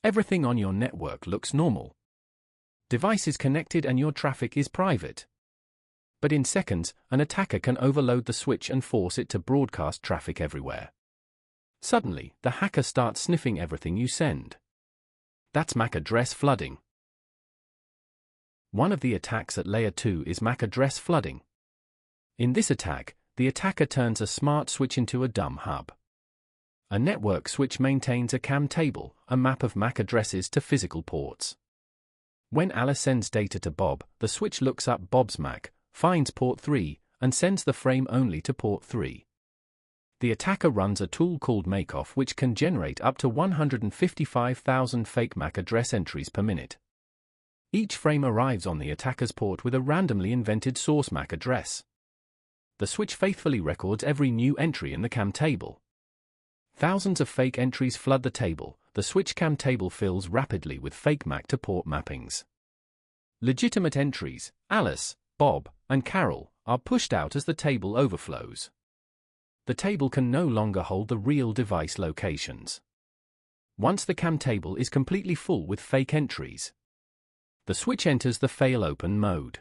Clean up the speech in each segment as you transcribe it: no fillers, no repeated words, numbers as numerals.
Everything on your network looks normal. Device is connected and your traffic is private. But in seconds, an attacker can overload the switch and force it to broadcast traffic everywhere. Suddenly, the hacker starts sniffing everything you send. That's MAC address flooding. One of the attacks at Layer 2 is MAC address flooding. In this attack, the attacker turns a smart switch into a dumb hub. A network switch maintains a CAM table, a map of MAC addresses to physical ports. When Alice sends data to Bob, the switch looks up Bob's MAC, finds port 3, and sends the frame only to port 3. The attacker runs a tool called Makeoff which can generate up to 155,000 fake MAC address entries per minute. Each frame arrives on the attacker's port with a randomly invented source MAC address. The switch faithfully records every new entry in the CAM table. Thousands of fake entries flood the table. The switch CAM table fills rapidly with fake MAC to port mappings. Legitimate entries, Alice, Bob, and Carol, are pushed out as the table overflows. The table can no longer hold the real device locations. Once the CAM table is completely full with fake entries, the switch enters the fail-open mode.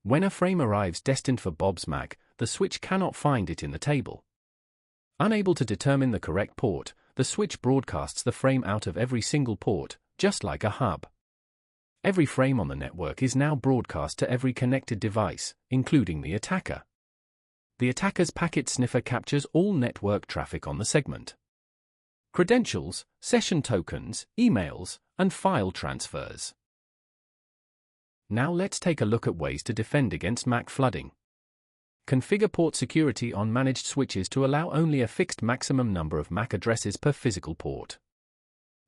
When a frame arrives destined for Bob's MAC, the switch cannot find it in the table. Unable to determine the correct port, the switch broadcasts the frame out of every single port, just like a hub. Every frame on the network is now broadcast to every connected device, including the attacker. The attacker's packet sniffer captures all network traffic on the segment. Credentials, session tokens, emails, and file transfers. Now let's take a look at ways to defend against MAC flooding. Configure port security on managed switches to allow only a fixed maximum number of MAC addresses per physical port.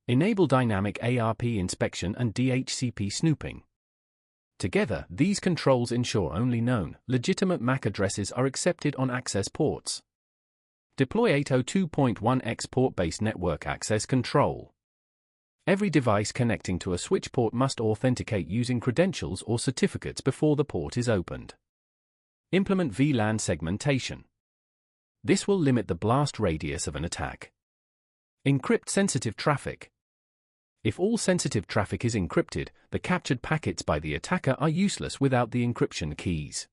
Enable dynamic ARP inspection and DHCP snooping. Together, these controls ensure only known, legitimate MAC addresses are accepted on access ports. Deploy 802.1x port-based network access control. Every device connecting to a switch port must authenticate using credentials or certificates before the port is opened. Implement VLAN segmentation. This will limit the blast radius of an attack. Encrypt sensitive traffic. If all sensitive traffic is encrypted, the captured packets by the attacker are useless without the encryption keys.